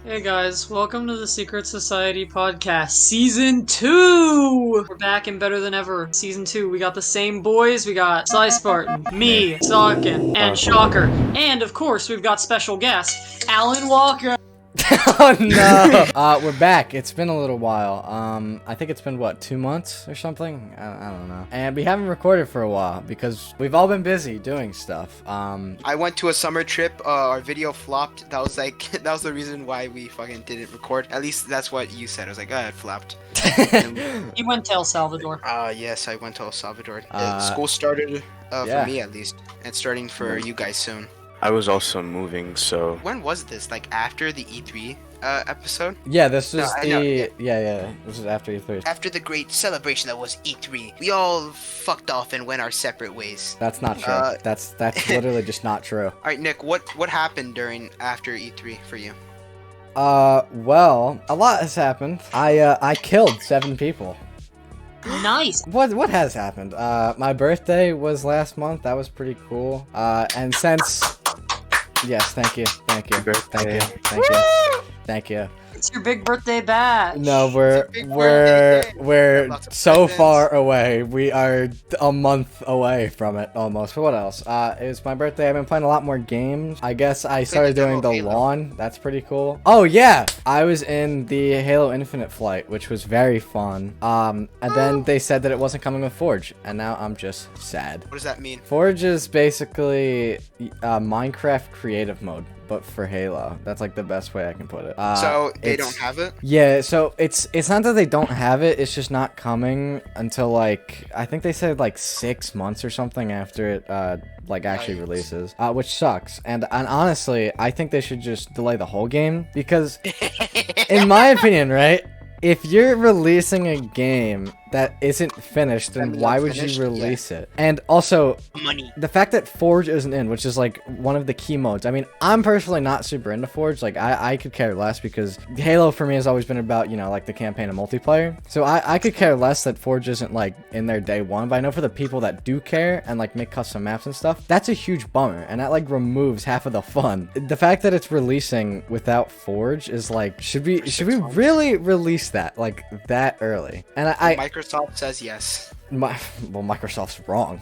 Hey guys, welcome to the Secret Society podcast, Season 2! We're back and better than ever. Season 2, we got the same boys, we got Cyspartan, me, Sakin, and Shocker. And of course, we've got special guest, Alan Walker. Oh no! We're back. It's been a little while. I think it's been what, 2 months or something? I don't know. And we haven't recorded for a while because we've all been busy doing stuff. I went to a summer trip. Our video flopped. That was that was the reason why we fucking didn't record. At least that's what you said. I was like, it flopped. You went to El Salvador. Yes, I went to El Salvador. Uh, School started yeah. for me at least, and it's starting for you guys soon. I was also moving, so When was this? Like after the E3 episode? Yeah, this was No, I know, yeah. This is after E3. After the great celebration that was E3, we all fucked off and went our separate ways. That's not true. That's literally just not true. All right, Nick, what happened after E3 for you? Well, a lot has happened. I killed 7 people. Nice! What has happened? My birthday was last month. That was pretty cool. And since... Yes, thank you. Thank you. It's your big birthday bash! No, It's a big birthday day. we're Lots of so presents. far away. We are a month away from it almost. But what else? It was my birthday. I've been playing a lot more games. I guess I started the doing the demo of Halo. lawn. That's pretty cool. Oh yeah, I was in the Halo Infinite flight, which was very fun. And then they said that it wasn't coming with Forge, and now I'm just sad. What does that mean? Forge is basically Minecraft creative mode, but for Halo. That's like the best way I can put it. So they it's- don't have it? Yeah, so it's not that they don't have it, it's just not coming until like I think they said like 6 months or something after it like actually Yikes. releases, which sucks. And honestly, I think they should just delay the whole game because in my opinion, right? If you're releasing a game that isn't finished, then That why isn't would finished? you release it? And also, Money. the fact that Forge isn't in, which is like one of the key modes. I mean, I'm personally not super into Forge. Like, I could care less because Halo for me has always been about, you know, like the campaign and multiplayer. So I could care less that Forge isn't like in their day one. But I know for the people that do care and like make custom maps and stuff, that's a huge bummer. And that like removes half of the fun. The fact that it's releasing without Forge is like, should we really release that like that early? And Microsoft says yes. well, Microsoft's wrong.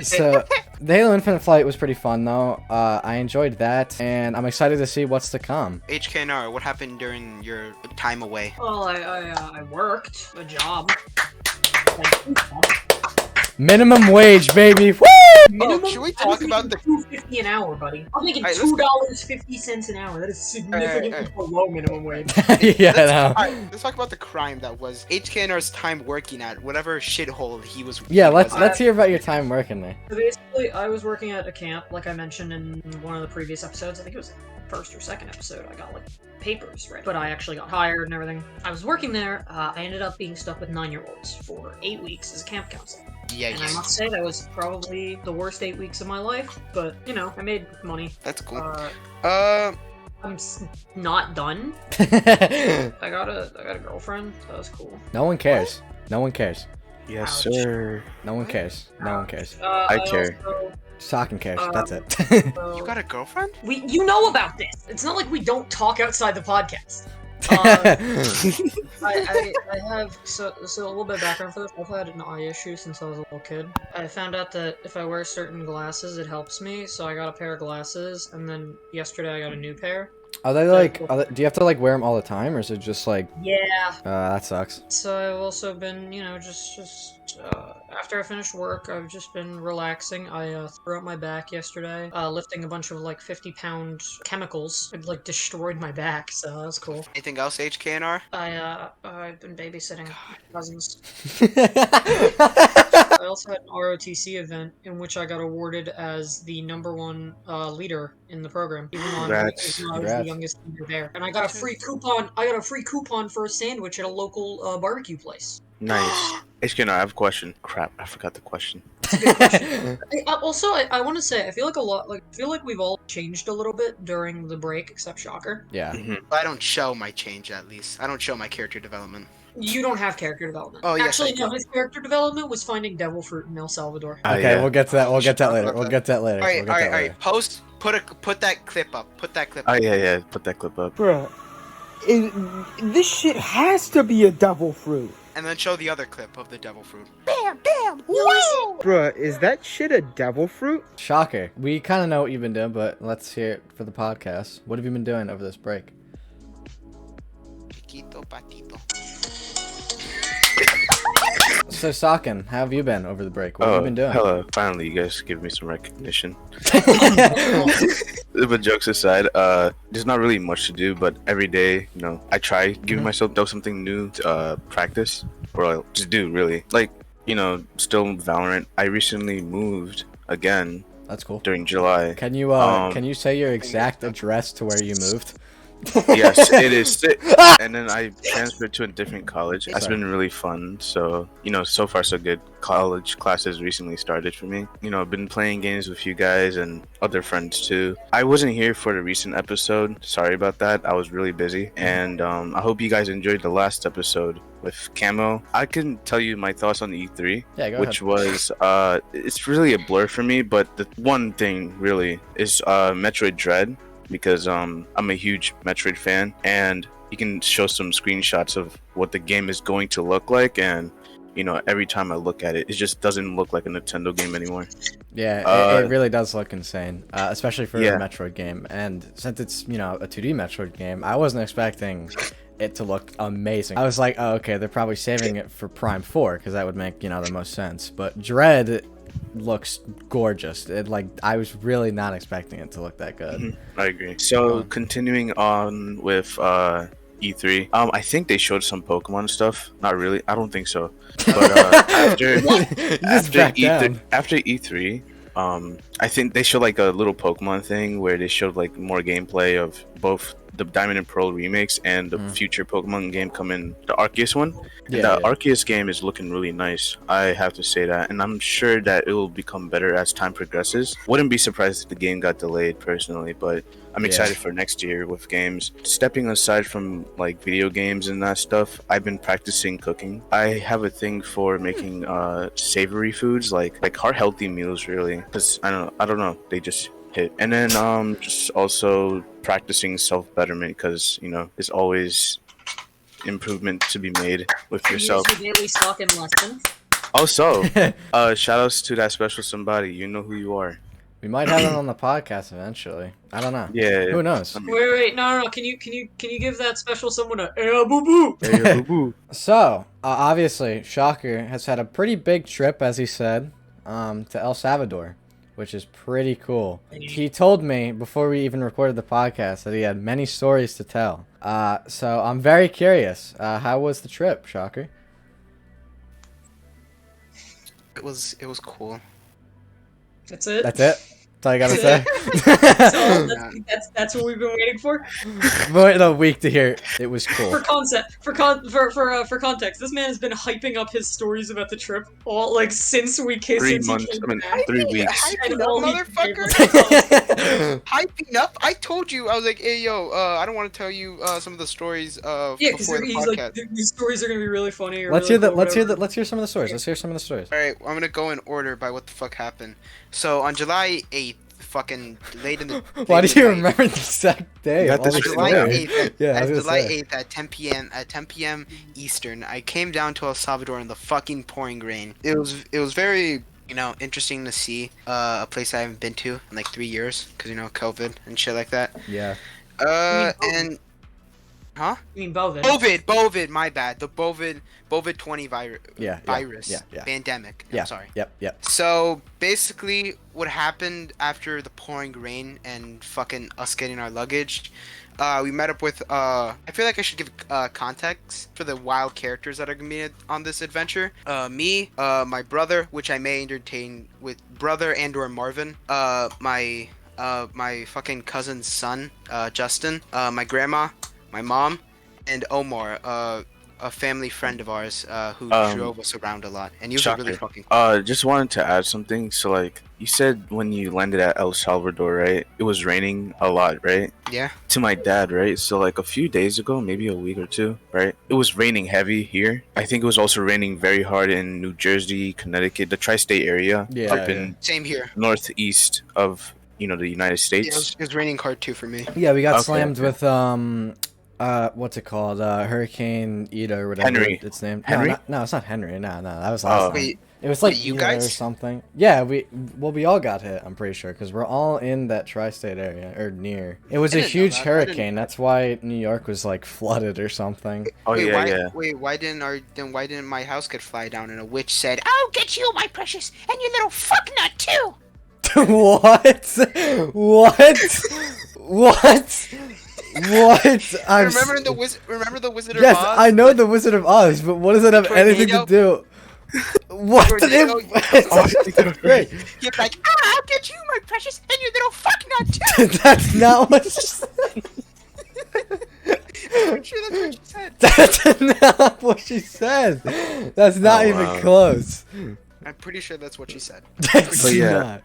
So, the Halo Infinite flight was pretty fun, though. I enjoyed that, and I'm excited to see what's to come. HKNR, what happened during your time away? Well, I worked a job. Minimum wage, baby! Woo! Minimum, should we I talk was about making $2.50 an hour, buddy. I'm making Alright, let's- $2.50 an hour. That is significantly Alright. below minimum wage. Yeah, I know. Alright, let's talk about the crime that was HKNR's time working at whatever shithole he was. Yeah, he let's was hear about your time working there. So basically, I was working at a camp, like I mentioned in one of the previous episodes. I think it was the first or second episode. I got like papers, right? But I actually got hired and everything. I was working there. I ended up being stuck with 9-year-olds for 8 weeks as a camp counselor. Yeah, And I must say that was probably the worst 8 weeks of my life. But you know, I made money. that's cool. I'm not done. No I got a girlfriend. That was cool. one cares. No one cares. yes, Ouch. sir. No one cares. No one cares. I care. Sockin cares. That's it. You got a girlfriend? You know about this. It's not like we don't talk outside the podcast. I have so a little bit of background for this. I've had an eye issue since I was a little kid. I found out that if I wear certain glasses, it helps me. So I got a pair of glasses, and then yesterday I got a new pair. Are they like? Do you have to like wear them all the time, or is it just like? Yeah. That sucks. So I've also been, you know, just after I finished work, I've just been relaxing. I threw out my back yesterday, lifting a bunch of like 50-pound chemicals. It like destroyed my back, so that was cool. Anything else, HKNR? I've been babysitting cousins. I also had an ROTC event in which I got awarded as the #1 leader in the program, even though I was the Congrats. youngest leader there. And I got a free coupon. I got a free coupon for a sandwich at a local barbecue place. Nice. HKNR, I have a question. Crap, I forgot the question. I want to say I feel like we've all changed a little bit during the break, except Shocker. Yeah. Mhm. I don't show my change, at least. I don't show my character development. You don't have character development. Oh, yes, Actually, I no. do. His character development was finding devil fruit in El Salvador. Okay, yeah. we'll get to that. We'll We should get to that talk later. about We'll that. get to that later. All right, We'll all get right, that all later. right. Put that clip up. Put that clip Oh up. yeah. Put that clip up. Bruh, this shit has to be a devil fruit. And then show the other clip of the devil fruit. Bruh, is that shit a devil fruit? Shocker. We kind of know what you've been doing, but let's hear it for the podcast. What have you been doing over this break? Chiquito patito. So, Sakin, how have you been over the break? What have you been doing? Hello. Finally, you guys give me some recognition. But jokes aside, there's not really much to do, but every day, I try giving myself something new to practice, or just do, really. Like, still Valorant. I recently moved again That's cool. during July. Can you say your exact address to where you moved? Yes, it is. And then I transferred to a different college. It's been really fun. So, so far so good. College classes recently started for me. I've been playing games with you guys and other friends too. I wasn't here for the recent episode. Sorry about that. I was really busy. And I hope you guys enjoyed the last episode with Camo. I can tell you my thoughts on the E3, Yeah, go which ahead. was, it's really a blur for me, but the one thing really is Metroid Dread. Because I'm a huge Metroid fan, and you can show some screenshots of what the game is going to look like, and every time I look at it, it just doesn't look like a Nintendo game anymore. Yeah, it really does look insane, especially for Yeah. a Metroid game. And since it's a 2D Metroid game, I wasn't expecting it to look amazing. I was like, oh, okay, they're probably saving it for Prime 4 because that would make the most sense. But Dread looks gorgeous. I was really not expecting it to look that good. I agree. So continuing on with E3, I think they showed some Pokemon stuff. Not really. I don't think so. But after E3, I think they showed like a little Pokemon thing where they showed like more gameplay of both the Diamond and Pearl remakes and the future Pokemon game coming, the Arceus one. And the Arceus game is looking really nice. I have to say that, and I'm sure that it will become better as time progresses. Wouldn't be surprised if the game got delayed personally, but I'm excited for next year with games. Stepping aside from like video games and that stuff, I've been practicing cooking. I have a thing for making savory foods, like heart healthy meals, really, because I don't know, they just hit. And then just also practicing self-betterment, because there's always improvement to be made with yourself. Use your daily Sakin lesson. Also, shout outs to that special somebody. You know who you are. We might have it on the podcast eventually. I don't know. Yeah. Who knows? Wait, no. Can you give that special someone a boo boo? So, obviously, Shocker has had a pretty big trip, as he said, to El Salvador, which is pretty cool. He told me before we even recorded the podcast that he had many stories to tell. So I'm very curious. How was the trip, Shocker? It was cool. That's it. That's it? That's all you gotta say? So that's what we've been waiting for. Wait a week to hear it was cool. For context, this man has been hyping up his stories about the trip all since we came. 3 months. 3 weeks. Hyping And up, all he motherfucker. Hyping up. I told you. I was like, hey, yo, I don't want to tell you some of the stories Yeah, because before the he's podcast. like, these stories are gonna be really funny. Or Let's really hear cool, let's whatever. hear some of the stories. Let's hear some of the stories. All right, I'm gonna go in order by what the fuck happened. So on July 8th, fucking late in the. Why do late in you the night- remember the exact day? You got of all this the On July stories? 8th, Yeah, I was gonna July say. 8th at 10 p.m. Eastern, I came down to El Salvador in the fucking pouring rain. It was very interesting to see a place I haven't been to in like 3 years because COVID and shit like that. Yeah. And huh? You mean Bovid? Bovid, my bad. The Bovid 20 virus. Yeah. Pandemic. Yeah. I'm sorry. Yep. So basically, what happened after the pouring rain and fucking us getting our luggage, we met up with. I feel like I should give context for the wild characters that are gonna be on this adventure. Me, my brother, which I may entertain with brother and/or Marvin. My fucking cousin's son, Justin. My grandma, my mom, and Omar. a family friend of ours who drove us around a lot, and he was a really Shocker. fucking cool. Just wanted to add something. So like you said when you landed at El Salvador, right? It was raining a lot, right? Yeah. To my dad, right? So like a few days ago, maybe a week or two, right? It was raining heavy here. I think it was also raining very hard in New Jersey, Connecticut, the tri-state area, up in Same here. northeast of the United Yeah, States. it was raining hard too for me. Yeah, we got Okay. slammed with what's it called? Hurricane Ida or whatever Henry. it's named. Henry? No, it's not Henry. No, that was last time. Wait, It was like wait, you Ida or guys? something. Yeah, we all got hit. I'm pretty sure because we're all in that tri-state area or near. It was I a didn't know huge that. I didn't- hurricane. That's why New York was like flooded or something. Oh wait, yeah, why, yeah. Wait, why didn't my house get fly down and a witch said, "I'll get you, my precious, and your little fucknut too." What? What? I'm Remember the Wizard of Yes, Oz? I know the Wizard of Oz, but what does it have anything to do? What? Tornado. That's great. You're like, "I'll get you, my precious, and your little fucknut too." That's not what she said. I'm sure that's what she said. That's not what she said. That's not Oh, even wow. close. I'm pretty sure that's what she said. That's But yeah. not.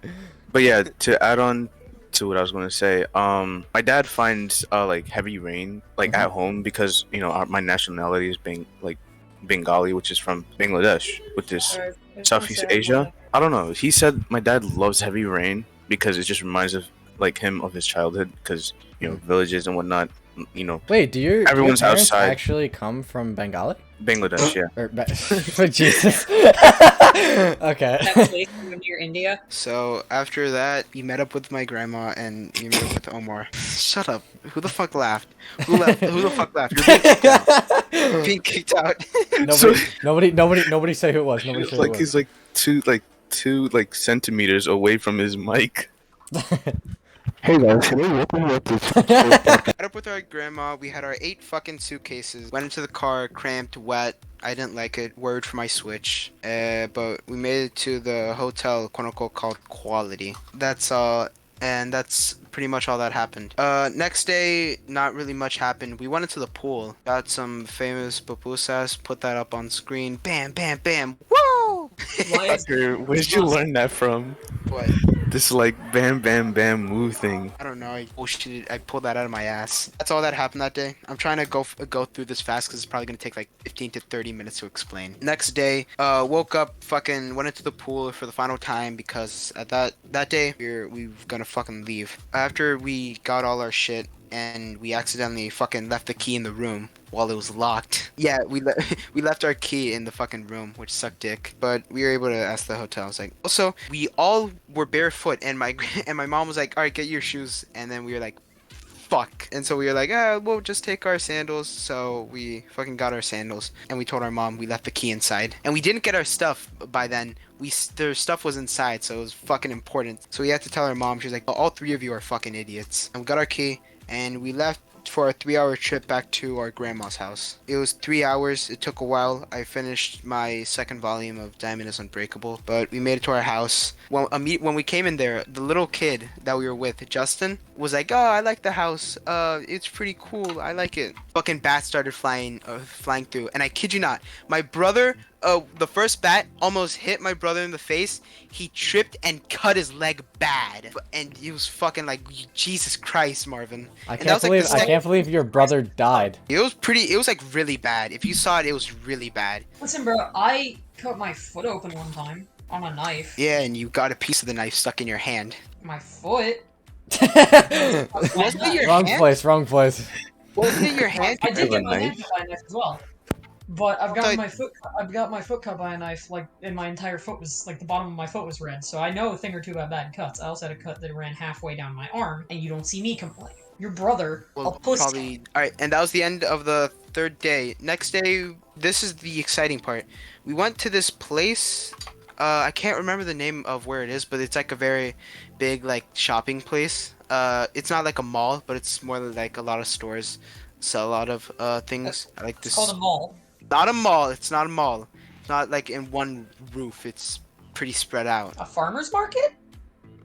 But yeah, to add on to what I was gonna say, my dad finds like heavy rain like at home because my nationality is Bengali, which is from Bangladesh, which is Southeast Asia. I don't know. He said my dad loves heavy rain because it just reminds him of his childhood because villages and whatnot. Wait, do your Everyone's parents outside. actually come from Bengali? Bangladesh, yeah. Or for Jesus. Okay. Actually, when you're India. So after that, we met up with my grandma and we met up with Omar. Shut up. Who the fuck laughed? Who the fuck laughed? You're being kicked out. You're being kicked out. Nobody say who it was. Nobody say who it was. He's two centimeters away from his mic. Hey guys, today welcome to this Met up with our grandma. We had our 8 fucking suitcases. Went into the car, cramped, wet. I didn't like it. Word for my Switch. But we made it to the hotel, quote unquote, called Quality. That's and that's pretty much all that happened. Next day, not really much happened. We went into the pool, got some famous pupusas, put that up on screen. Bam, bam, bam. Whoa! Why is Where did you learn that from? What? This bam bam bam move thing. I don't know. I pulled that out of my ass. That's all that happened that day. I'm trying to go through this fast because it's probably gonna take like 15 to 30 minutes to explain. Next day, woke up, fucking went into the pool for the final time because at that day we were gonna fucking leave. After we got all our shit and we accidentally fucking left the key in the room while it was locked. Yeah, we left our key in the fucking room, which sucked dick. But we were able to ask the hotel. I was like, also, we all were barefoot, and my mom was like, all right, get your shoes. And then we were like, fuck. And so we were like, we'll just take our sandals. So we fucking got our sandals, and we told our mom we left the key inside, and we didn't get our stuff by then. Their stuff was inside, so it was fucking important. So we had to tell our mom. She was like, all 3 of you are fucking idiots. And we got our key, and we left for a 3-hour trip back to our grandma's house. It was 3 hours. It took a while. I finished my second volume of Diamond is Unbreakable, but we made it to our house. When we came in there, the little kid that we were with, Justin, was like, "Oh, I like the house. It's pretty cool. I like it." Fucking bats started flying through, and I kid you not, my brother. The first bat almost hit my brother in the face. He tripped and cut his leg bad, and he was fucking like, Jesus Christ, Marvin. I And that can't was, like, believe I can't believe your brother died. It was like really bad. If you saw it, it was really bad. Listen, bro, I cut my foot open one time on a knife. Yeah, and you got a piece of the knife stuck in your hand. My foot. Wasn't it your Wrong hand? place. Wrong place. Wasn't it your hand? I did have a get my hand knife? cut by a knife as well. But I've thought- got my foot. I've got my foot cut by a knife, and my entire foot was the bottom of my foot was red. So I know a thing or two about bad cuts. I also had a cut that ran halfway down my arm, and you don't see me complain. Your brother, Well, a pussy. probably. All right, and that was the end of the 3rd day. Next day, this is the exciting part. We went to this place. I can't remember the name of where it is, but it's like a very big shopping place. It's not like a mall, but it's more like a lot of stores sell a lot of things. I like this. It's called a mall. Not a mall. It's not a mall. It's not like in one roof. It's pretty spread out. A farmer's market?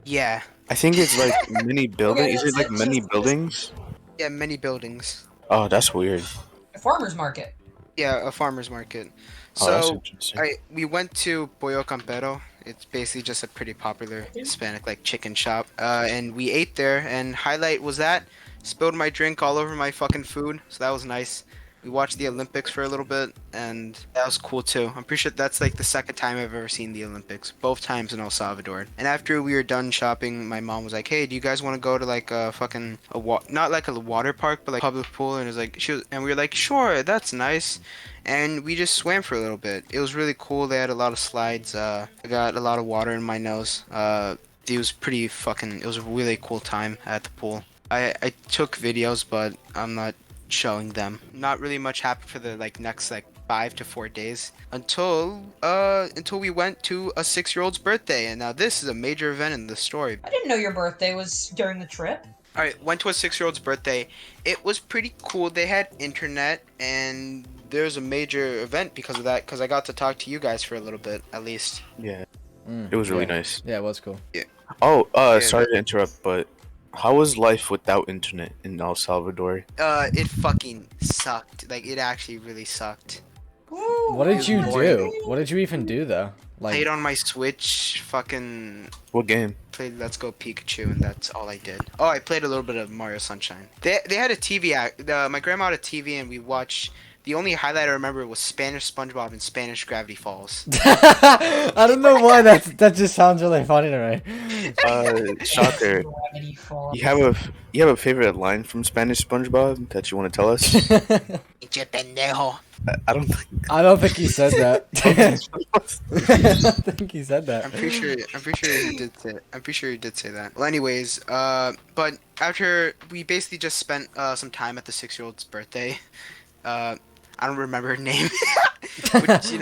Yeah. I think it's like many buildings. Is it like many buildings? Yeah, many buildings. Oh, that's weird. A farmer's market. Yeah, a farmer's market. Oh, that's So interesting. we went to Pollo Campero. It's basically just a pretty popular Hispanic like chicken shop. And we ate there. And highlight was that spilled my drink all over my fucking food. So that was nice. We watched the Olympics for a little bit, and that was cool too. I'm pretty sure that's like the second time I've ever seen the Olympics. Both times in El Salvador. And after we were done shopping, my mom was like, "Hey, do you guys want to go to like a fucking not like a water park, but like public pool?" And it was like and we were like, "Sure, that's nice." And we just swam for a little bit. It was really cool. They had a lot of slides. I got a lot of water in my nose. It was pretty fucking. It was a really cool time at the pool. I took videos, but I'm not showing them. Not really much happened for the like next like 5 to 4 days until we went to a 6-year-old's birthday. And now this is a major event in the story. I didn't know your birthday was during the trip. Alright, went to a 6-year-old's birthday. It was pretty cool. They had internet, and there's a major event because of that, because I got to talk to you guys for a little bit, at least. Yeah, it was really yeah. nice. Yeah, it was cool. Oh, Yeah, sorry to interrupt, but how was life without internet in El Salvador? It fucking sucked. Like, it actually really sucked. What did you boring. do? What did you even do though? Like, Played on my Switch, fucking What game? played Let's Go Pikachu, and that's all I did. Oh, I played a little bit of Mario Sunshine. They had a TV, my grandma had a TV, and we watched, the only highlight I remember was Spanish SpongeBob and Spanish Gravity Falls. I don't know why that just sounds really funny to me. Shocker. You have a favorite line from Spanish SpongeBob that you want to tell us? Pinche pendejo. I don't think. I don't think he said that. I don't think he said that. I'm pretty sure he did say. I'm pretty sure he did say that. Well, anyways, but after we basically just spent some time at the 6-year-old's birthday. I don't remember her name, which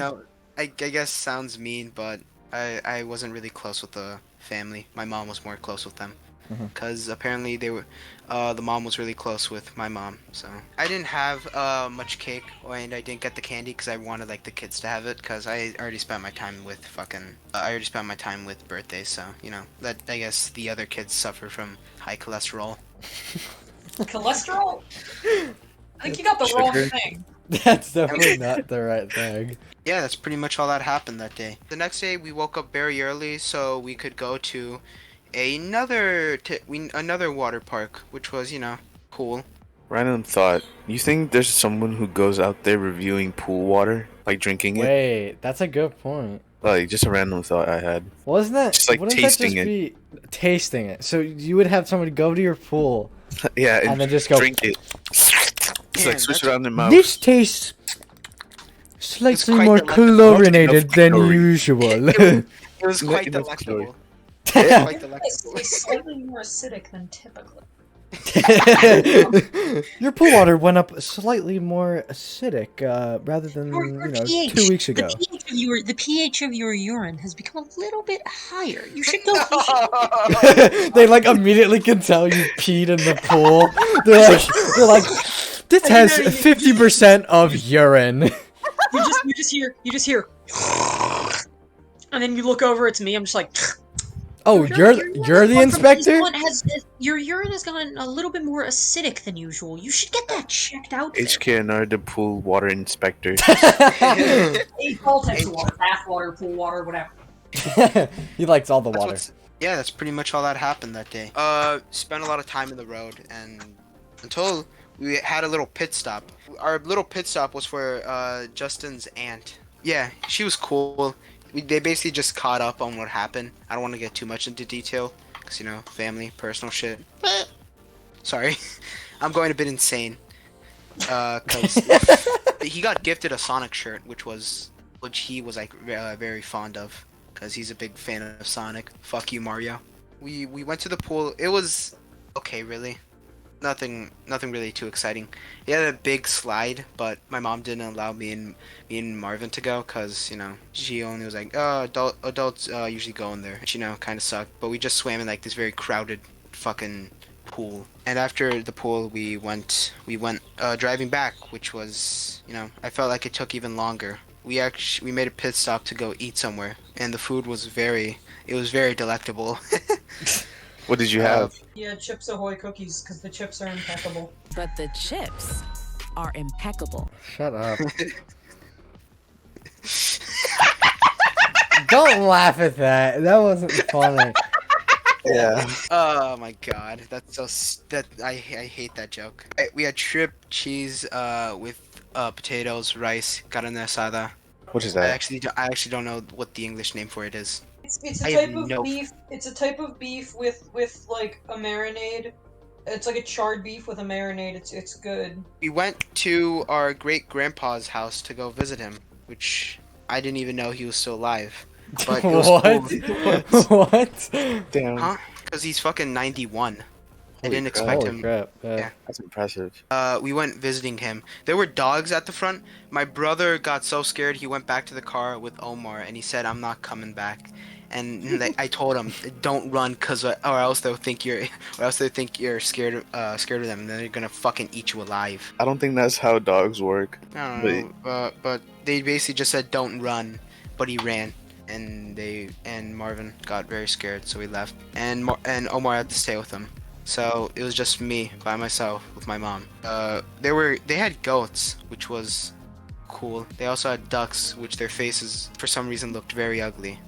I guess sounds mean, but I wasn't really close with the family. My mom was more close with them, because apparently they were. The mom was really close with my mom, so I didn't have much cake, and I didn't get the candy because I wanted like the kids to have it, because I already spent my time with I already spent my time with birthdays, so that I guess the other kids suffer from high cholesterol. Cholesterol? I think you got the wrong thing. That's definitely not the right thing. Yeah, that's pretty much all that happened that day. The next day, we woke up very early so we could go to another water park, which was, cool. Random thought. You think there's someone who goes out there reviewing pool water, like drinking it? Wait, that's a good point. Like, just a random thought I had. Wasn't that Just like wouldn't tasting that just it. be tasting it? So you would have somebody go to your pool Yeah, and then just go. drink it. Just like Damn, switch that's- around their mouth. This tastes slightly quite more delectable. chlorinated than Chlorine. usual. It was quite Enough delectable. story. It was quite It's delectable. slightly more acidic than typically. Your pool water went up slightly more acidic rather than Your 2 weeks ago. The pH of your urine has become a little bit higher. You should go. They like immediately can tell you peed in the pool. They're like, this has 50% of urine. You just hear, and then you look over. It's me. I'm just like, Oh, you're the inspector? Your urine has gotten a little bit more acidic than usual. You should get that checked out. HKNR, the pool water inspector. all types of water, bath water, pool water, whatever. He likes all the That's water. Yeah, that's pretty much all that happened that day. Spent a lot of time in the road, and until we had a little pit stop. Our little pit stop was for Justin's aunt. Yeah, she was cool. They basically just caught up on what happened. I don't want to get too much into detail, because, family, personal shit. Sorry. I'm going a bit insane. Because he got gifted a Sonic shirt, which he was, like, very fond of, because he's a big fan of Sonic. Fuck you, Mario. We went to the pool. It was okay, really. Nothing really too exciting. He had a big slide, but my mom didn't allow me and Marvin to go, because, she only was like, oh, adults usually go in there, which, kind of sucked. But we just swam in, like, this very crowded fucking pool. And after the pool, we went driving back, which was, I felt like it took even longer. We made a pit stop to go eat somewhere, and the food was very delectable. What did you have? Yeah, Chips Ahoy cookies, because the chips are impeccable. But the chips are impeccable. Shut up. Don't laugh at that. That wasn't funny. Yeah. Oh my god, that's I hate that joke. We had shrimp, cheese, with potatoes, rice, carne asada. What is that? I actually don't know what the English name for it is. It's a I have type of no. beef. It's a type of beef with like a marinade. It's like a charred beef with a marinade. It's good. We went to our great grandpa's house to go visit him, which I didn't even know he was still alive. But it was What? cool. What? Damn. Huh? Because he's fucking 91. I Holy didn't crap. expect Holy him. crap. Yeah. That's impressive. We went visiting him. There were dogs at the front. My brother got so scared he went back to the car with Omar and he said, "I'm not coming back." And I told him, "Don't run, or else they'll think you're scared of them, and then they're gonna fucking eat you alive." I don't think that's how dogs work. I don't know, but they basically just said, "Don't run," but he ran, and Marvin got very scared, so we left, and Omar had to stay with him. So it was just me by myself with my mom. They had goats, which was cool. They also had ducks, which their faces for some reason looked very ugly.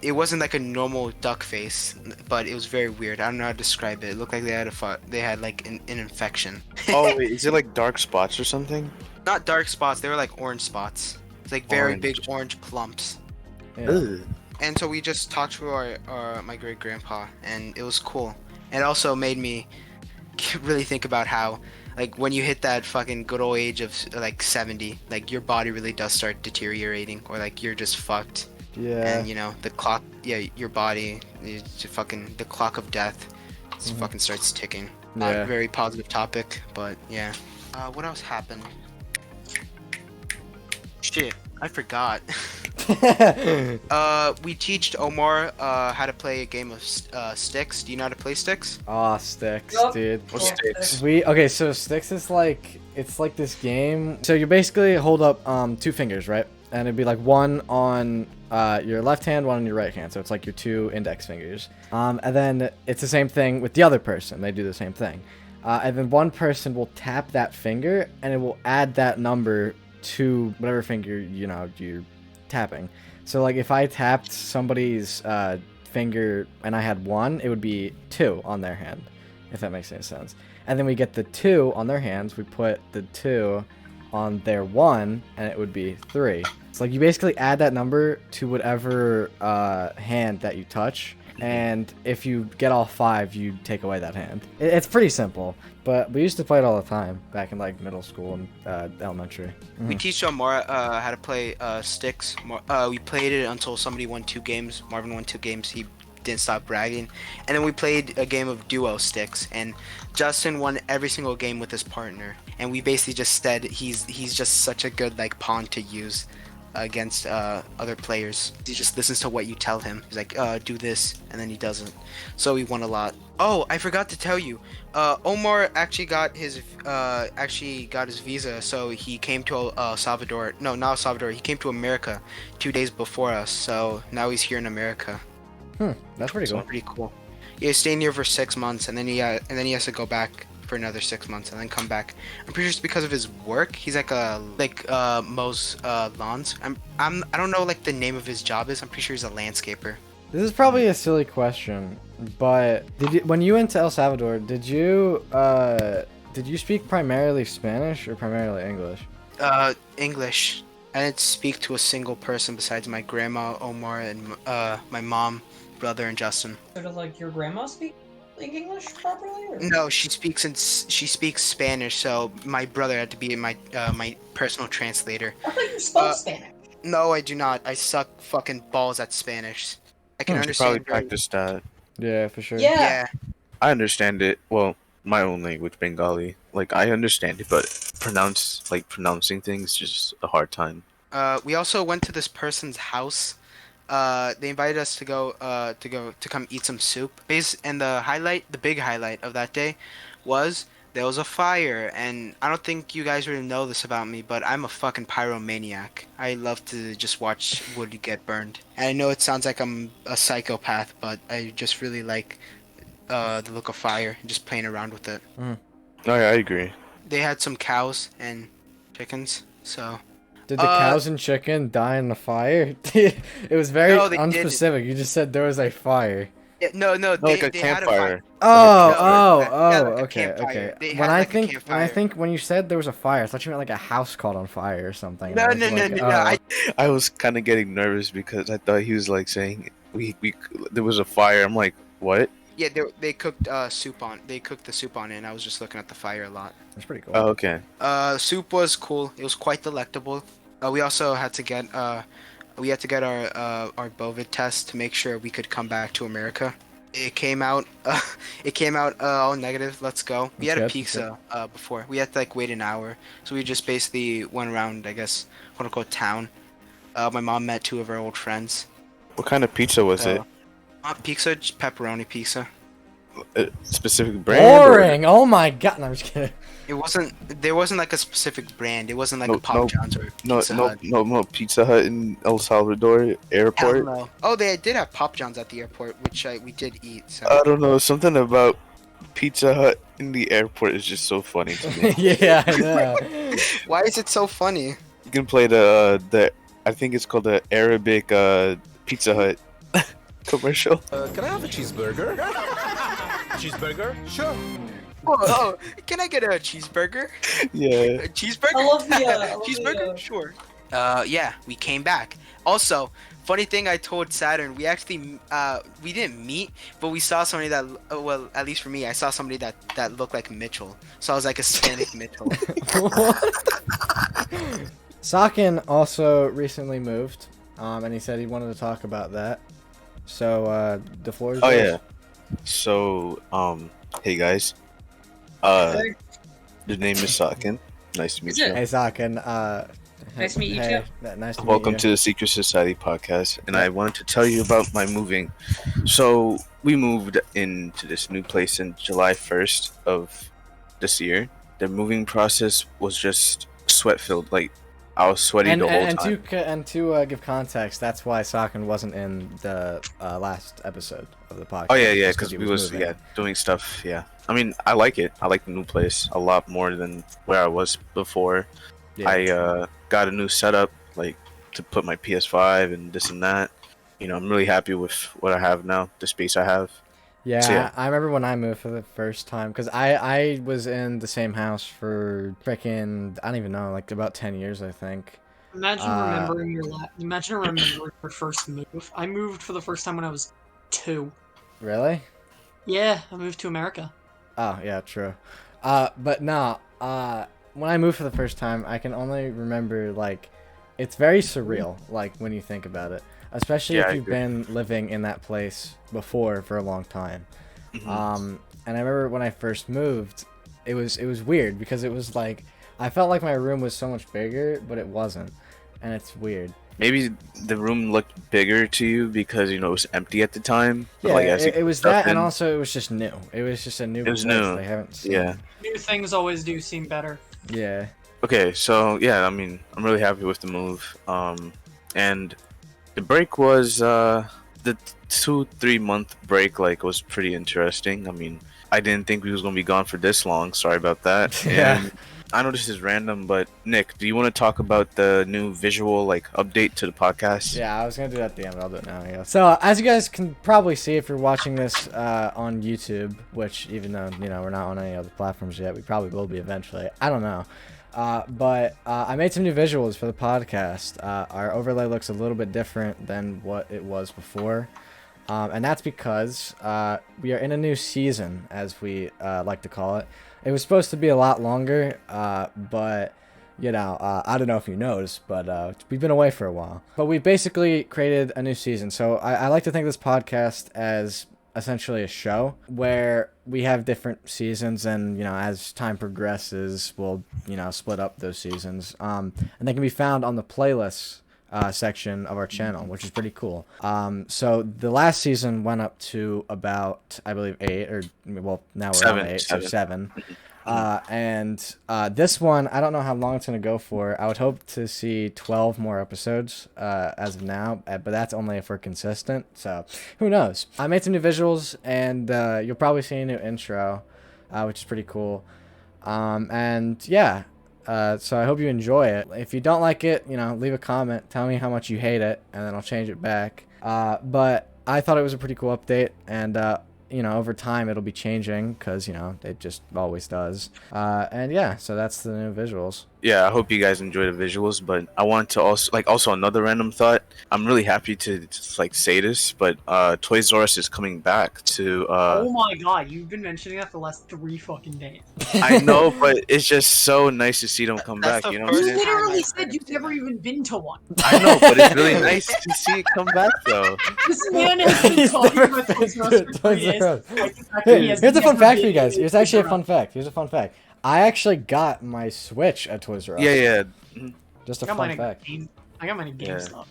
It wasn't like a normal duck face, but it was very weird. I don't know how to describe it. It looked like they had like an infection. Oh wait, is it like dark spots or something? Not dark spots. They were like orange spots. It's like very Orange. big orange plumps. Yeah. Ugh. And so we just talked to my great grandpa, and it was cool. It also made me really think about how, like, when you hit that fucking good old age of like 70, like your body really does start deteriorating, or like you're just fucked. Yeah. And you know the clock, your body, the clock of death, fucking starts ticking. Yeah. Not a very positive topic, but yeah. What else happened? Shit, I forgot. We teached Omar how to play a game of sticks. Do you know how to play sticks? Aw, sticks, Yup. dude. What's sticks? Okay, so sticks is like, it's like this game. So you basically hold up two fingers, right? And it'd be like one on your left hand, one on your right hand. So it's like your two index fingers. And then it's the same thing with the other person. They do the same thing. And then one person will tap that finger, and it will add that number to whatever finger, you know, you're tapping. So like if I tapped somebody's finger and I had 1, it would be 2 on their hand, if that makes any sense. And then we get the 2 on their hands, we put the 2 on their 1, and it would be 3. So like you basically add that number to whatever hand that you touch, and if you get all 5, you take away that hand. It's pretty simple, but we used to play it all the time back in like middle school and elementary. We teach Omar how to play sticks. We played it until somebody won 2 games. Marvin won 2 games. He didn't stop bragging. And then we played a game of duo sticks, and Justin won every single game with his partner. And we basically just said he's just such a good like pawn to use against other players. He just listens to what you tell him. He's like, do this, and then he doesn't. So we won a lot. Oh, I forgot to tell you. Omar actually got his visa, so he came to Salvador. No, not Salvador. He came to America 2 days before us. So now he's here in America. That's pretty So cool. pretty cool. Yeah, he's staying here for 6 months, and then he has to go back for another 6 months, and then come back. I'm pretty sure it's because of his work. He's like mows lawns. I don't know like the name of his job is. I'm pretty sure he's a landscaper. This is probably a silly question, but when you went to El Salvador, did you speak primarily Spanish or primarily English? English. I didn't speak to a single person besides my grandma, Omar, and my mom, brother, and Justin. So does like your grandma speak English properly? Or? No, she speaks Spanish, so my brother had to be my personal translator. I thought you spoke Spanish. No, I do not. I suck fucking balls at Spanish. I can You understand. probably practiced that. Yeah, for sure. Yeah. I understand it. Well, my own language, Bengali. Like I understand it, but pronouncing things is just a hard time. We also went to this person's house. They invited us to come eat some soup. And the big highlight of that day was there was a fire. And I don't think you guys really know this about me, but I'm a fucking pyromaniac. I love to just watch wood get burned. And I know it sounds like I'm a psychopath, but I just really like the look of fire and just playing around with it. I agree. they had some cows and chickens. So Did the cows and chicken die in the fire? It was very No, they unspecific. You just said there was a fire. yeah, no, No, like a they had a campfire. fire. Oh, Like a campfire. Yeah, like a okay, campfire. okay. They When had, I like, a think campfire. when you said there was a fire, I thought you meant like a house caught on fire or something. No, I was no, no, like, no, oh. no. I was kind of getting nervous because I thought he was like saying we there was a fire. I'm like, what? Yeah, they cooked soup on. They cooked the soup on it, and I was just looking at the fire a lot. That's pretty cool. Oh, okay. Soup was cool. It was quite delectable. We also had to get our Bovid test to make sure we could come back to America. It came out all negative. Let's go. We had a pizza before. We had to like wait an hour, so we just basically went around, I guess, quote unquote town. My mom met two of our old friends. What kind of pizza was it? Pizza, just pepperoni pizza. A specific brand? or- Boring. Oh my god. No, I'm just kidding. There wasn't like a specific brand. It wasn't like No- a Pop no- John's or No, Pizza no, Hut. no Pizza Hut in El Salvador Hell airport. no. Oh, they did have Pop John's at the airport, which we did eat. So. I don't know. Something about Pizza Hut in the airport is just so funny to me. Yeah, I know. Why is it so funny? You can play the I think it's called the Arabic Pizza Hut commercial. Can I have a cheeseburger? Cheeseburger? Sure. Oh, can I get a cheeseburger? Yeah. A cheeseburger? I love the, cheeseburger? Sure. Yeah, we came back. Also, funny thing I told Saturn, we actually we didn't meet, but we saw somebody that well, at least for me, I saw somebody that looked like Mitchell. So I was like a Hispanic Mitchell. Sakin also recently moved, and he said he wanted to talk about that. So the floor is Oh yours. yeah. So hey guys. The name is Sakin. Nice to meet you. Hey Sakin. Nice to meet you hey, too. Nice to Welcome meet to the Secret Society podcast, and I wanted to tell you about my moving. So we moved into this new place in July 1st of this year. The moving process was just sweat-filled. Like I was sweaty the whole time. To give context, that's why Sakin wasn't in the last episode of the podcast. Oh yeah, just because he we was moving. doing stuff. Yeah, I mean I like it. I like the new place a lot more than where I was before. Yeah. I got a new setup, like to put my PS5 and this and that. You know, I'm really happy with what I have now, the space I have. Yeah, So, yeah. I remember when I moved for the first time, because I was in the same house for frickin' I don't even know, like about 10 years, I think. Imagine remembering your first move. I moved for the first time when I was 2. Really? Yeah, I moved to America. Oh, yeah, true. But no, when I moved for the first time, I can only remember, like, it's very surreal, like, when you think about it. Especially Yeah, if I you've agree. been living in that place before for a long time. Mhm. And I remember when I first moved, it was weird, because it was like, I felt like my room was so much bigger, but it wasn't. And it's weird. Maybe the room looked bigger to you because you know it was empty at the time. But, Yeah, like, as you it was step that, and in- also it was just new. It was just a new It was place new. they haven't seen. Yeah. New things always do seem better. Yeah. Okay, so yeah, I mean, I'm really happy with the move. And the break was the 2-3 month break. Like, was pretty interesting. I mean, I didn't think we was gonna be gone for this long. Sorry about that. Yeah. And I know this is random, but Nick, do you want to talk about the new visual like update to the podcast? Yeah, I was gonna do that at the end, but I'll do it now, I guess. So, as you guys can probably see if you're watching this on YouTube, which even though, you know, we're not on any other platforms yet, we probably will be eventually. I don't know. But I made some new visuals for the podcast. Our overlay looks a little bit different than what it was before. And that's because we are in a new season, as we like to call it. It was supposed to be a lot longer, but, you know, I don't know if you noticed, but we've been away for a while. But we basically created a new season. So I like to think of this podcast as essentially a show where we have different seasons, and, you know, as time progresses, we'll, you know, split up those seasons. And they can be found on the playlists section of our channel, which is pretty cool. So the last season went up to about, I believe, 8, or well, now we're on 8, so 7. And this one, I don't know how long it's gonna go for. I would hope to see 12 more episodes as of now, but that's only if we're consistent, so who knows. I made some new visuals, and you'll probably see a new intro, which is pretty cool. And yeah, so I hope you enjoy it. If you don't like it, you know, leave a comment, tell me how much you hate it, and then I'll change it back. But I thought it was a pretty cool update, and you know, over time it'll be changing because, you know, it just always does. And yeah, so that's the new visuals. Yeah, I hope you guys enjoy the visuals, but I wanted to also another random thought. I'm really happy to like say this, but Toys R Us is coming back to Oh my god, you've been mentioning that for the last 3 fucking days. I know, but it's just so nice to see them come That's back, the you know what I'm You first saying? literally time said you've never even been to one. I know, but it's really nice to see it come back though. This man has been He's talking never about Toys R Us been for to 3 Toys days. R Us. Like, the fact that he has Here's a fun never fact for been you guys. to Here's actually a Toys R fun Us. fact. Here's a fun fact. I actually got my Switch at Toys R Us. Yeah. Just a I got fun mine fact. I got mine at Yeah. GameStop.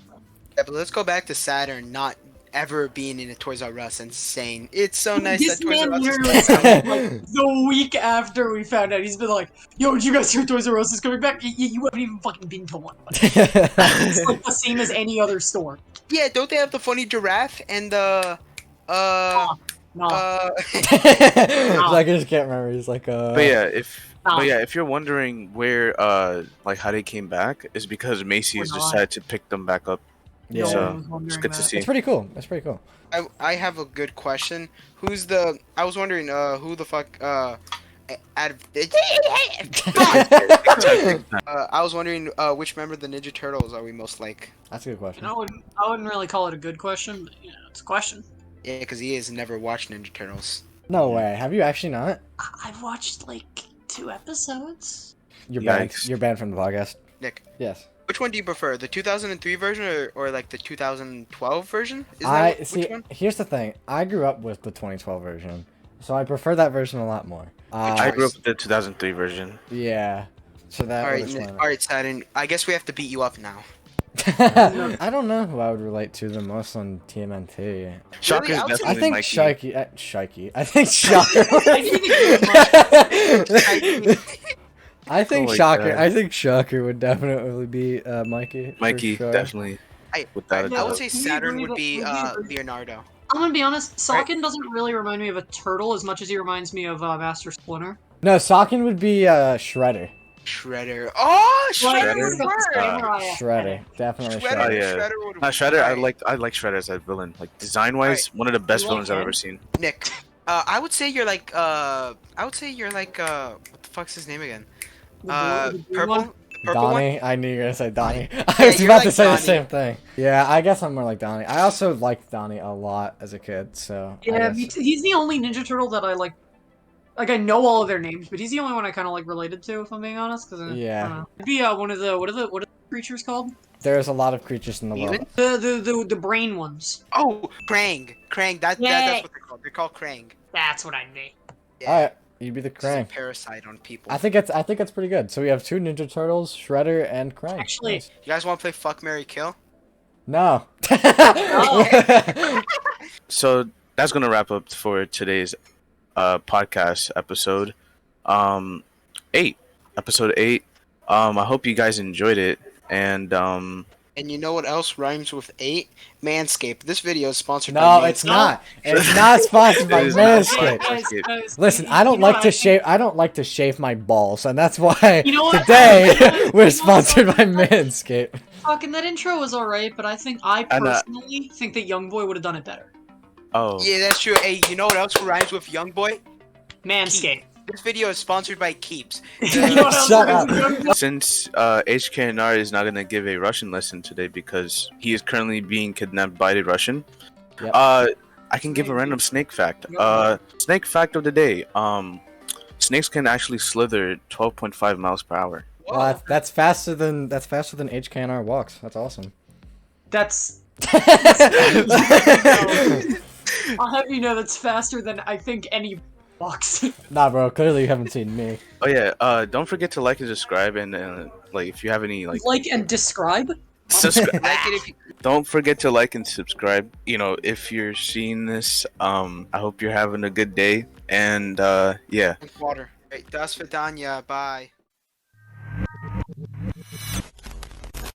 Yeah, but let's go back to Saturn not ever being in a Toys R Us and saying it's so nice This that Toys man R Us is literally coming. said, like, the week after we found out, he's been like, yo, did you guys hear Toys R Us is coming back? You haven't even fucking been to one. It's like the same as any other store. Yeah, don't they have the funny giraffe and the No. I just can't remember. He's like, But yeah, if you're wondering where like how they came back, is because Macy's Or not. decided to pick them back up. yeah. No So, one was wondering it's good to that. see. It's pretty cool. It's pretty cool. I have a good question. I was wondering who the fuck I was wondering which member of the Ninja Turtles are we most like? That's a good question. I wouldn't really call it a good question, but, you know, it's a question. Yeah, because he has never watched Ninja Turtles. No way. Have you actually not? I've watched, like, 2 episodes. You're banned. Yikes. You're banned from the podcast. Nick, Yes. which one do you prefer, the 2003 version or like the 2012 version? Is Which which one? Here's the thing. I grew up with the 2012 version, so I prefer that version a lot more. I grew up with the 2003 version. Yeah. So that. All right, would explain it. all right, Saturn. I guess we have to beat you up now. I don't know who I would relate to the most on TMNT. Shocker's I would say- I definitely think Mikey. Shikey. I think Shocker. I think Oh my Shocker. God. I think Shocker would definitely be Mikey. for Mikey, sure. definitely. Without a I would doubt. say Would you Saturn agree would be that- Leonardo. I'm gonna be honest, Sakin doesn't really remind me of a turtle as much as he reminds me of Master Splinter. No, Sakin would be Shredder. Shredder. Oh, Shredder? Shredder. Shredder, definitely Shredder. Shredder. Oh, yeah. Shredder would. Shredder, I Alright, like Shredder as a villain. Like design wise, one of the best You like villains I've him? ever seen. Nick. I would say you're like. I would say you're like. What the fuck's his name again? The blue Purple. one? The purple one. Donnie, I knew you were gonna say Donnie. Yeah, I was you're about to like say the Donnie. same thing. Yeah, I guess I'm more like Donnie. I also liked Donnie a lot as a kid, so. I Yeah, guess- me too. He's the only Ninja Turtle that I like. Like, I know all of their names, but he's the only one I kind of like related to, if I'm being honest. Cause Yeah. It'd be what are the creatures called? There's a lot of creatures in the world. Human? The brain ones. Oh, Krang. Krang. That's what they're called. They're called Krang. That's what I mean. Yeah. Alright, you'd be the This is a Krang. parasite on people. I think it's pretty good. So we have 2 Ninja Turtles, Shredder, and Krang. Actually- Nice. You guys want to play Fuck, Marry, Kill? No. So that's gonna wrap up for today's podcast episode. 8. I hope you guys enjoyed it, and And you know what else rhymes with 8? Manscaped. This video is sponsored by No, Manscaped. it's not. It's not sponsored by It is not Manscaped. sponsored. Manscaped. Listen, I don't like to shave. I don't like to shave my balls, and that's why You know what? today we're sponsored by Manscaped. Fucking that intro was alright, but I personally think that Youngboy would have done it better. oh, Yeah, that's true. Hey, you know what else rhymes with Young Boy? Manscaped. This video is sponsored by Keeps. You know what else Shut rhymes with up. Youngboy? since HKNR is not gonna give a Russian lesson today because he is currently being kidnapped by the Russian. Yep. I can give a random snake fact. Snake fact of the day. Snakes can actually slither 12.5 miles per hour. Well, that's faster than HKNR walks. That's awesome. That's. I'll have you know that's faster than I think any box. Nah, bro. Clearly you haven't seen me. Oh yeah. Don't forget to like and subscribe, and like if you have any like Like and describe? subscribe. Like it if you... Don't forget to like and subscribe. You know, if you're seeing this, I hope you're having a good day, and yeah. Drink water. Right, das vidanya. Bye.